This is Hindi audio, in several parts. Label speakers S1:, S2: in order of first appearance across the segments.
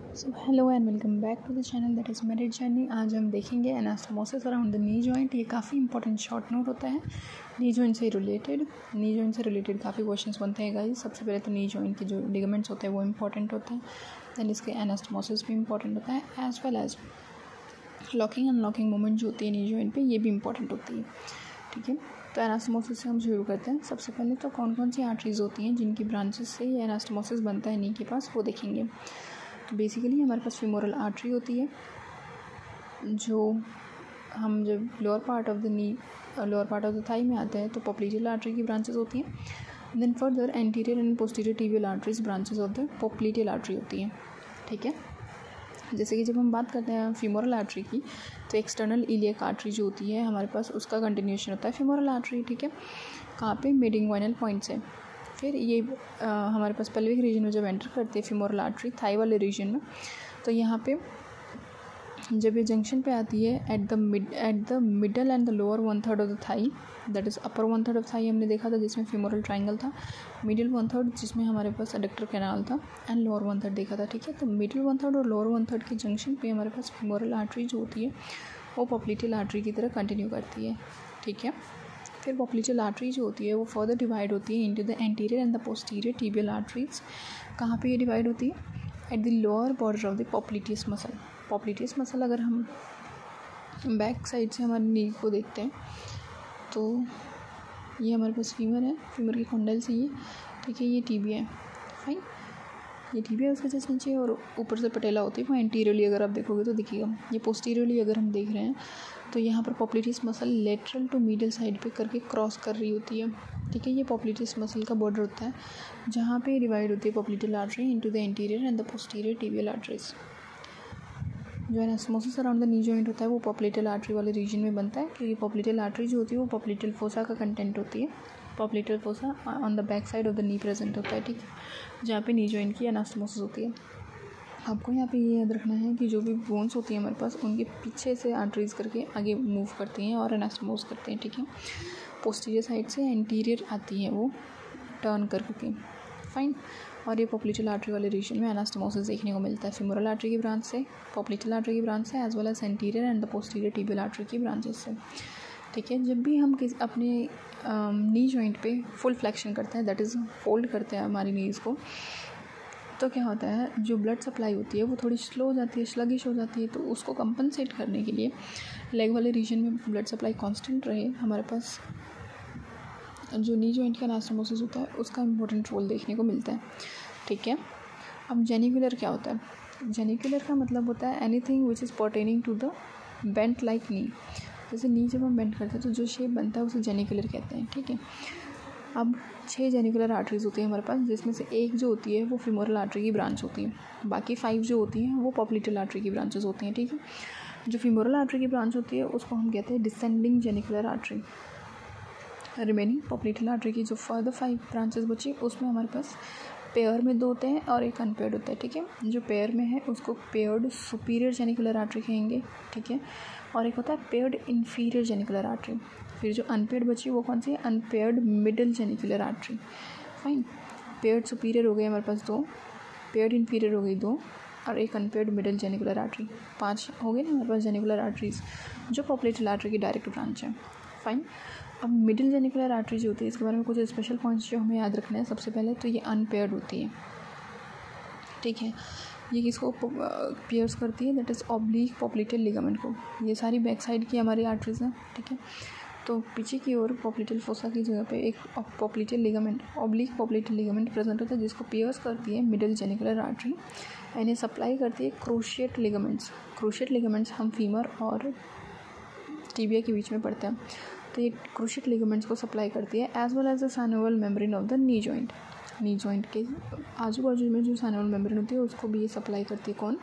S1: So hello and welcome back to the channel that is merit journey. आज हम देखेंगे anastomosis around the knee joint. ये काफ़ी इंपॉर्टेंट शॉर्ट नोट होता है नी जॉइंट से रिलेटेड काफ़ी क्वेश्चंस बनते हैं गाइस। सबसे पहले तो नी जॉइंट के जो लिगामेंट्स होते हैं वो इंपॉर्टेंट होते हैं, दैन इसके एनास्टोमोसिस भी इंपॉर्टेंट होता है, as well as locking unlocking movement जो होती है नी जॉइंट पे, ये भी इंपॉर्टेंट होती है। ठीक है, तो एनास्टोमोसिस से हम शुरू करते हैं। सबसे पहले तो कौन कौन सी आर्टरीज होती हैं जिनकी ब्रांचेस से ये एनास्टोमोसिस बनता है नी के पास, वो देखेंगे। तो बेसिकली हमारे पास फीमोरल आर्टरी होती है, जो हम जब lower part of the thigh में आते हैं तो पोप्लीटियल आर्टरी की ब्रांचेस होती हैं। Then further anterior and posterior tibial arteries branches of the popliteal artery होती हैं। ठीक है, जैसे कि जब हम बात करते हैं फीमोरल आर्टरी की, तो एक्सटर्नल इलियक आर्टरी जो होती है हमारे पास, उसका कंटिन्यूएशन होता है फीमोरल आर्टरी। ठीक है, कहाँ पे? मिड इंग्वाइनल पॉइंट से। फिर ये हमारे पास पेल्विक रीजन में जब एंटर करती है फीमोरल आर्टरी थाई वाले रीजन में, तो यहाँ पे जब ये जंक्शन पे आती है at the middle and the lower 1/3 of the thigh, that is upper 1/3 of thigh हमने देखा था जिसमें फीमोरल ट्रायंगल था, मिडिल 1/3 जिसमें हमारे पास एडक्टर कैनाल था, एंड लोअर 1/3 देखा था। ठीक है, तो मिडिल 1/3 और लोअर 1/3 के जंक्शन पे हमारे पास फीमोरल आर्टरी जो होती है वो पोप्लीटियल आर्टरी की तरह कंटिन्यू करती है। ठीक है, फिर पोप्लीटियल आर्टरी जो होती है वो फर्दर डिवाइड होती है into the anterior and the posterior tibial arteries. कहाँ पे ये डिवाइड होती है? At the lower border of the popliteus muscle. Popliteus muscle अगर हम बैक साइड से हमारे नी को देखते हैं तो ये हमारे पास फीमर है, फीमर की कॉन्डाइल से ये, ठीक है, ये टिबिया है। फाइन, ये टिबिया उसके जस्ट नीचे, और ऊपर से पटेला होती है, वो एंटीरियरली अगर आप देखोगे तो दिखेगा। ये पोस्टीरियरली अगर हम देख रहे हैं तो यहाँ पर popliteus muscle lateral to medial side पे करके क्रॉस कर रही होती है। ठीक है, ये पोप्लीटियस मसल का बॉर्डर होता है जहाँ पे डिवाइड होती है popliteal artery into the interior and the posterior tibial arteries. जो anastomosis around the knee joint होता है वो पोप्लीटियल आर्टरी वाले रीजन में बनता है, क्योंकि पोप्लीटियल आर्टरी जो होती है वो पोप्लीटियल फोसा का कंटेंट होती है। पोप्लीटियल fossa on the back side of the knee present होता है। ठीक है, जहाँ पे नी जॉइंट की एनास्टोमोसिस होती है। आपको यहाँ पे ये याद रखना है कि जो भी बोन्स होती हैं हमारे पास, उनके पीछे से आर्टरीज करके आगे मूव करती हैं और एनास्टोमोस करते हैं। ठीक है, पोस्टीरियर साइड से एंटीरियर आती है वो टर्न करके। फाइन, और ये पोप्लीटियल आर्टरी वाले रीजन में एनास्टोमोसिस देखने को मिलता है फीमोरल आर्टरी की ब्रांच से, पोप्लीटियल आर्टरी की ब्रांच से, as well as anterior and the posterior tibial artery की ब्रांचेस से। ठीक है, जब भी हम अपने नी जॉइंट पे फुल फ्लेक्शन करते हैं, दैट इज़ फोल्ड करते हैं हमारी नीज़ को, तो क्या होता है, जो ब्लड सप्लाई होती है वो थोड़ी स्लो हो जाती है, स्लगिश हो जाती है। तो उसको कंपनसेट करने के लिए लेग वाले रीजन में ब्लड सप्लाई कांस्टेंट रहे, हमारे पास जो नी जॉइंट का एनास्टोमोसिस होता है उसका इंपॉर्टेंट रोल देखने को मिलता है। ठीक है, अब जेनिकुलर क्या होता है? जेनिकुलर का मतलब होता है anything which is pertaining to the bent like knee. जैसे नी जब हम बेंट करते हैं तो जो शेप बनता है उसे जेनिकुलर कहते हैं। ठीक है, अब 6 जेनिकुलर आर्टरीज होती है हमारे पास, जिसमें से एक जो होती है वो फीमोरल आर्टरी की ब्रांच होती है, बाकी 5 जो होती हैं वो पोप्लीटियल आर्टरी की ब्रांचेस होती हैं। ठीक है, जो फीमोरल आर्टरी की ब्रांच होती है उसको हम कहते हैं descending genicular artery. Remaining पोप्लीटियल artery की जो फर्दर 5 ब्रांचेस बची, उसमें हमारे पास पेयर में 2 होते हैं और एक अनपेयर्ड होता है। ठीक है, जो पेयर में है उसको पेयर्ड सुपीरियर जेनिकुलर आर्टरी कहेंगे। ठीक है, और एक होता है पेयर्ड इन्फीरियर जेनिकुलर आर्टरी। फिर जो अनपेयर्ड बची वो कौन सी है? Unpaired middle genicular artery. Fine, paired superior हो गए हमारे पास 2, पेयर्ड इन्फीरियर हो गई 2, और एक अनपेयर्ड मिडिल जेनिकुलर आर्टरी। 5 हो गए ना हमारे पास जेनिकुलर आर्टरीज जो पोप्लीटियल आर्टरी की डायरेक्ट ब्रांच है। फाइन, अब मिडिल जेनिकुलर आर्टरी जो होती है इसके बारे में कुछ स्पेशल पॉइंट्स जो हमें याद रखना है। सबसे पहले तो ये अनपेयर्ड होती है। ठीक है, ये किसको पियर्स करती है? दैट इज़ ऑब्लिक पोप्लीटियल लिगामेंट को। ये सारी बैक साइड की हमारी आर्टरीज हैं। ठीक है, तो पीछे की ओर पोप्लीटियल फोसा की जगह पे एक पोप्लीटियल लिगामेंट, ऑब्लिक पोप्लीटियल लिगामेंट प्रेजेंट होता है, जिसको पियर्स करती है मिडिल जेनिकुलर आर्टरी, इन्हें सप्लाई करती है क्रूशिएट लिगामेंट्स। क्रूशिएट लिगामेंट्स हम फीमर और टिबिया के बीच में पड़ते हैं, तो ये क्रूशिएट लिगामेंट्स को सप्लाई करती है, as well as the synovial membrane of the knee joint. Knee joint के आजू बाजू में जो साइनोवियल मेम्ब्रेन होती है उसको भी ये सप्लाई करती है। कौन?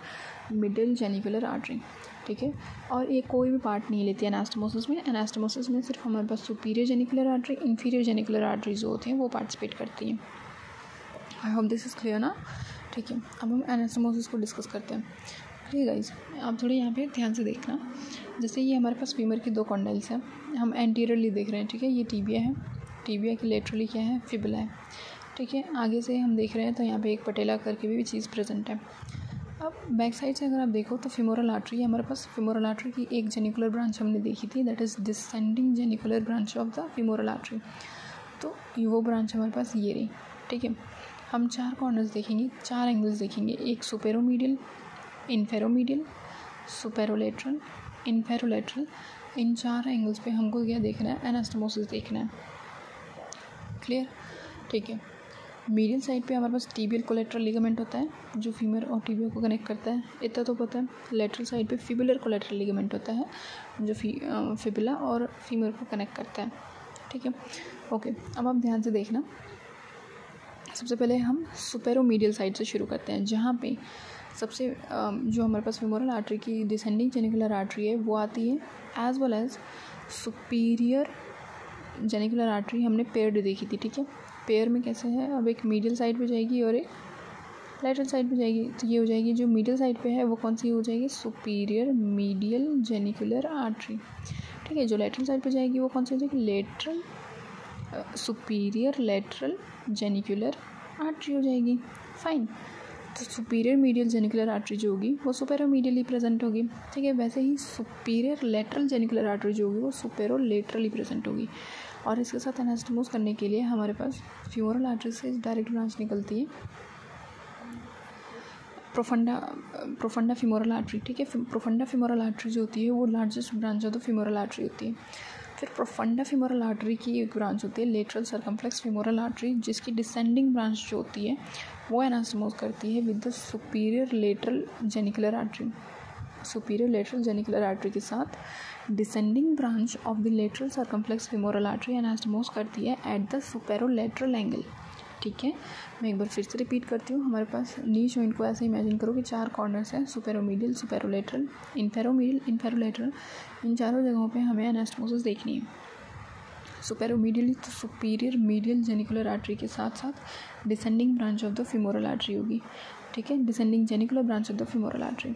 S1: Middle genicular artery. ठीक है, और ये कोई भी पार्ट नहीं लेती है एनास्टोमोसिस में। एनास्टोमोसिस में सिर्फ हमारे पास superior genicular artery, inferior genicular artery जो होती हैं वो पार्टिसिपेट करती हैं। I hope this is clear ना। ठीक है, अब हम एनास्टोमोसिस को डिस्कस करते हैं। ठीक है गाइस, आप थोड़े यहाँ पे ध्यान से देखना। जैसे ये हमारे पास फीमर की 2 कॉन्डाइल्स हैं, हम एंटीरियरली देख रहे हैं। ठीक है, ये टिबिया है, टिबिया की लेटरली क्या है? फिबुला है। ठीक है, आगे से हम देख रहे हैं तो यहाँ पे एक पटेला करके भी चीज़ प्रेजेंट है। अब बैक साइड से अगर आप देखो तो फेमोरल आर्टरी है हमारे पास। फेमोरल आर्टरी की एक जेनिकुलर ब्रांच हमने देखी थी, that is descending genicular branch of the femoral artery. तो वो ब्रांच हमारे पास ये रही, ठीक है। हम 4 कॉर्नर्स देखेंगे, 4 एंगल्स देखेंगे, एक सुपेरोमीडियल, इन्फेरोमीडियल, सुपेरोलेटरल, इन्फेरोलेटरल। इन 4 एंगल्स पे हमको क्या देखना है, एनास्टोमोसिस देखना है। क्लियर, ठीक है। मीडियल साइड पे हमारे पास टीबियल कोलेटरल लिगामेंट होता है जो फीमर और टीबिया को कनेक्ट करता है, इतना तो पता है। लेटरल साइड पे फिबुलर कोलेटरल लिगामेंट होता है जो फिबुला और फीमर को कनेक्ट करता है, ठीक है। ओके, अब आप ध्यान से देखना। सबसे पहले हम सुपेरोमीडियल साइड से शुरू करते हैं, जहाँ पे सबसे जो हमारे पास फेमोरल आर्टरी की डिसेंडिंग जेनिकुलर आर्टरी है वो आती है, as well as superior genicular artery हमने पेयर्ड देखी थी, ठीक है। पेयर में कैसे है, अब एक मीडियल साइड पे जाएगी और एक लेटरल साइड पे जाएगी। तो ये हो जाएगी जो मीडियल साइड पे है वो कौन सी हो जाएगी, सुपीरियर मीडियल जेनिकुलर आर्टरी, ठीक है। जो लेटरल साइड पे जाएगी वो कौन सी हो जाएगी, lateral superior lateral genicular artery हो जाएगी। फाइन, तो सुपीरियर मीडियल जेनिकुलर आर्टरी जो होगी वो सुपेरोमीडियली प्रेजेंट होगी, ठीक है। वैसे ही सुपीरियर लेटरल जेनिकुलर आर्टरी जो होगी वो सुपेरोलेटरली प्रेजेंट होगी। और इसके साथ एनास्टोमोस करने के लिए हमारे पास फ्यूमरल आर्टरी से डायरेक्ट ब्रांच निकलती है प्रोफंडा फीमोरल आर्टरी, ठीक है। प्रोफंडा फीमोरल आर्टरी जो होती है वो largest branch of the femoral artery होती है। फिर प्रोफंडा फीमोरल आर्टरी की एक ब्रांच होती है लेटरल सर्कमफ्लेक्स फीमोरल आर्टरी, जिसकी डिसेंडिंग ब्रांच जो होती है वो एनास्टोमोस करती है with the superior lateral genicular artery. Superior lateral genicular artery के साथ descending branch of the lateral circumflex femoral artery anastomose करती है एट द सुपेरोलेटरल एंगल, ठीक है। मैं एक बार फिर से रिपीट करती हूँ। हमारे पास नी जॉइंट को ऐसे इमेजिन करो कि 4 कॉर्नर्स हैं, सुपेरोमीडियल, सुपेरोलेटरल, इन्फेरोमीडियल, इन्फेरोलेटरल। इन चारों जगहों पे हमें एनास्टोमोसिस देखनी है। सुपेरोमीडियली तो सुपीरियर मीडियल जेनिकुलर आर्टरी के साथ साथ descending branch of the femoral artery होगी, ठीक है, descending genicular branch of the femoral artery.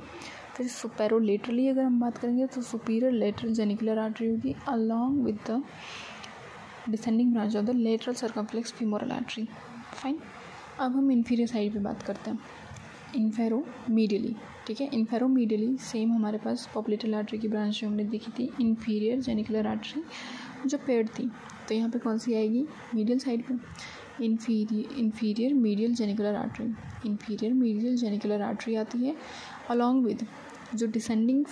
S1: फिर सुपेरोलेटरली अगर हम बात करेंगे तो सुपीरियर लेटरल जेनिकुलर आर्टरी होगी along with the descending branch of the lateral circumflex femoral artery. Fine, अब हम इन्फीरियर साइड पे बात करते हैं, इन्फेरोमीडियली, ठीक है। इन्फेरोमीडियली सेम हमारे पास पॉप्युलेटरल आर्टरी की ब्रांच जो हमने देखी थी इन्फीरियर जेनिकुलर आर्टरी जो पेयर्ड थी, तो यहाँ पे कौन सी आएगी, मीडियल साइड पे inferior medial genicular artery. Inferior medial genicular artery आती है अलॉन्ग विद जो डिसेंडिंग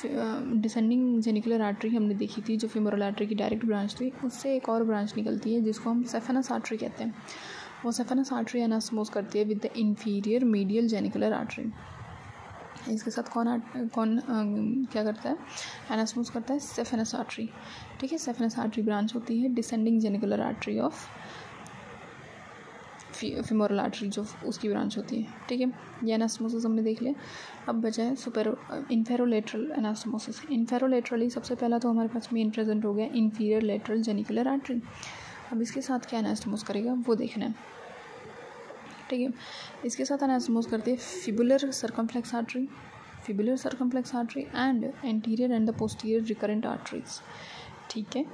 S1: जेनिकुलर आर्टरी हमने देखी थी जो फीमोरल आर्टरी की डायरेक्ट ब्रांच थी, उससे एक और ब्रांच निकलती है जिसको हम सेफेनस आर्टरी कहते हैं। वो सेफेनस आर्टरी एनास्टोमोस करती है with the inferior medial genicular artery. इसके साथ कौन क्या करता है, एनास्टोमोस करता है, सेफेनस आर्टरी, ठीक है। सेफेनस आर्टरी ब्रांच होती है descending genicular artery of femoral artery जो उसकी ब्रांच होती है, ठीक है। ये एनास्टोमोसिस हमने देख लिया। अब बचा है इन्फेरोलेटरल एनास्टोमोसिस। इन्फेरोलेटरली सबसे पहला तो हमारे पास मेन प्रेजेंट हो गया इन्फीरियर लेटरल जेनिकुलर आर्टरी। अब इसके साथ क्या एनास्टोमोस करेगा वो देखना है, ठीक है। इसके साथ एनास्टोमोस करती है fibular circumflex artery and anterior and the posterior recurrent arteries, ठीक है।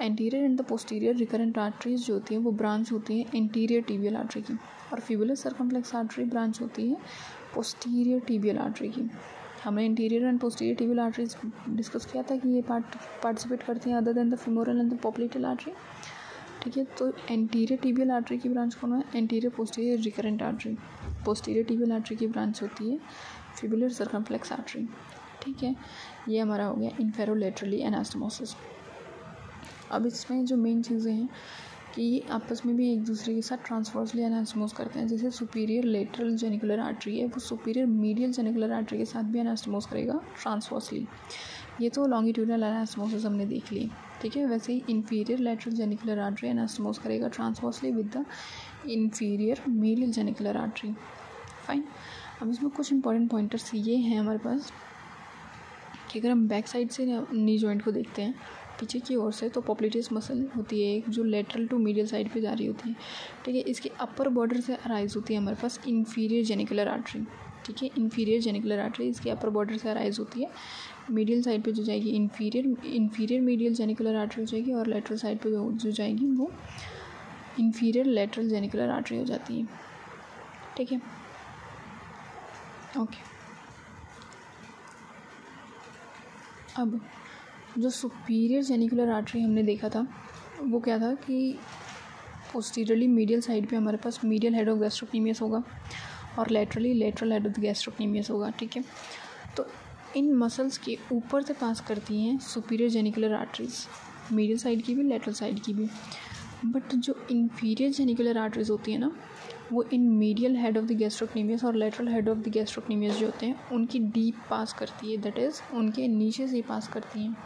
S1: Anterior and the posterior recurrent arteries जो होती हैं वो ब्रांच होती है इंटीरियर टिबियल आर्टरी की, और फिबुलर सर्कमफ्लेक्स आर्टरी ब्रांच होती है पोस्टीरियर टिबियल आर्टरी की। हमने interior and posterior tibial arteries discuss किया था कि ये पार्टिसिपेट करती हैं other than the femoral and the popliteal artery, ठीक है। तो एंटीरियर टिबियल आर्टरी की ब्रांच कौन है, anterior posterior recurrent artery. Posterior tibial artery की ब्रांच होती है फिबुलर सर्कमफ्लेक्स आर्टरी, ठीक है। ये हमारा हो गया इन्फेरोलेटरली एनास्टोमोसिस। अब इसमें जो मेन चीज़ें हैं कि ये आपस में भी एक दूसरे के साथ ट्रांसवर्सली एनास्टोमोस करते हैं। जैसे सुपीरियर लेटरल जेनिकुलर आर्टरी है वो सुपीरियर मीडियल जेनिकुलर आर्टरी के साथ भी एनास्टोमोस करेगा ट्रांसवर्सली। ये तो लॉन्गिट्यूडनल एनास्टोमोसिस हमने देख ली, ठीक है। वैसे ही इन्फीरियर लेटरल जेनिकुलर आर्टरी एनास्टोमोस करेगा transversely with the inferior medial genicular artery. Fine, अब इसमें कुछ इंपॉर्टेंट पॉइंटर्स ये हैं हमारे पास कि अगर हम बैक साइड से नी जॉइंट को देखते हैं पीछे की ओर से, तो पॉप्युलेटस मसल होती है एक जो लेटरल टू मीडियल साइड पे जा रही होती है, ठीक है। इसके अपर बॉर्डर से अराइज होती है हमारे पास इन्फीरियर जेनिकुलर आर्टरी, ठीक है। इन्फीरियर जेनिकुलर आर्टरी इसके अपर बॉर्डर से अराइज होती है। मीडियल साइड पे जो जाएगी इन्फीरियर मीडियल जेनिकुलर आर्टरी हो जाएगी, और लेटरल साइड पे जो जाएगी वो इन्फीरियर लेटरल जेनिकुलर आर्टरी हो जाती है, ठीक है। ओके। अब जो सुपीरियर जेनिकुलर आर्टरी हमने देखा था वो क्या था कि पोस्टीरियरली मीडियल साइड पे हमारे पास मीडियल हेड ऑफ गैस्ट्रोक्नीमियस होगा और laterally lateral head of gastrocnemius होगा, ठीक है। तो इन मसल्स के ऊपर से पास करती हैं superior genicular arteries, medial side की भी लेटरल साइड की भी। बट जो इंफीरियर जेनिकुलर आर्टरीज होती है ना, वो इन medial head of the gastrocnemius और lateral head of the gastrocnemius जो होते हैं उनकी डीप पास करती है, दैट इज़ उनके नीचे से पास करती हैं,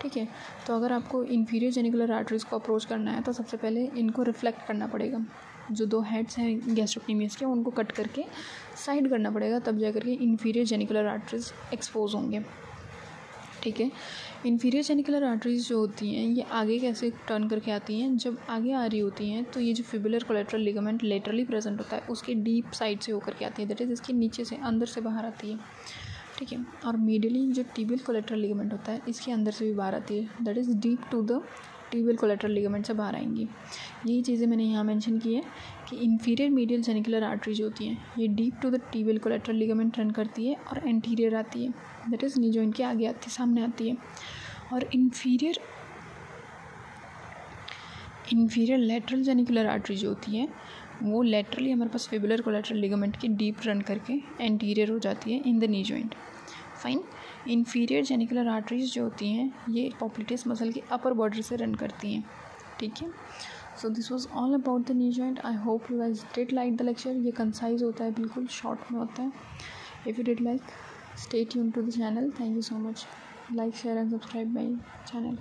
S1: ठीक है। तो अगर आपको इंफीरियर जेनिकुलर आर्टरीज़ को अप्रोच करना है तो सबसे पहले इनको रिफ्लेक्ट करना पड़ेगा। जो 2 हेड्स हैं गैस्ट्रोक्नीमियस के उनको कट करके साइड करना पड़ेगा, तब जा करके इंफीरियर जेनिकुलर आर्टरीज़ एक्सपोज होंगे, ठीक है। इंफीरियर जेनिकुलर आर्टरीज़ जो होती हैं ये आगे कैसे टर्न करके आती हैं, जब आगे आ रही होती हैं तो ये जो fibular collateral ligament laterally present होता है उसके डीप साइड से होकर के आती है, दैट इज़ इसके नीचे से अंदर से बाहर आती है, ठीक है। और मीडियली जो टिबियल कोलेटरल लिगामेंट होता है इसके अंदर से भी बाहर आती है, that is deep to the tibial collateral ligament से बाहर आएंगी। यही चीज़ें मैंने यहाँ मेंशन की है कि इंफीरियर मीडियल जेनिकुलर आर्टरी जो होती हैं ये deep to the tibial collateral ligament run करती है और एंटीरियर आती है, दैट इज़ नी जॉइंट के आगे आती है, सामने आती है। और इंफीरियर लेटरल जेनिकुलर आर्टरी जो होती है वो लेटरली हमारे पास फिबुलर कोलेटरल लिगामेंट की डीप रन करके एंटीरियर हो जाती है in the knee joint. Fine. Inferior genicular arteries जो होती हैं ये पॉप्लिटेस मसल की अपर बॉर्डर से रन करती हैं, ठीक है। So this was all about the knee joint. I hope you guys did like the lecture. ये कंसाइज होता है, बिल्कुल शॉर्ट में होता है। If you did like, stay tuned to the channel. Thank you so much. Like, share and subscribe my channel.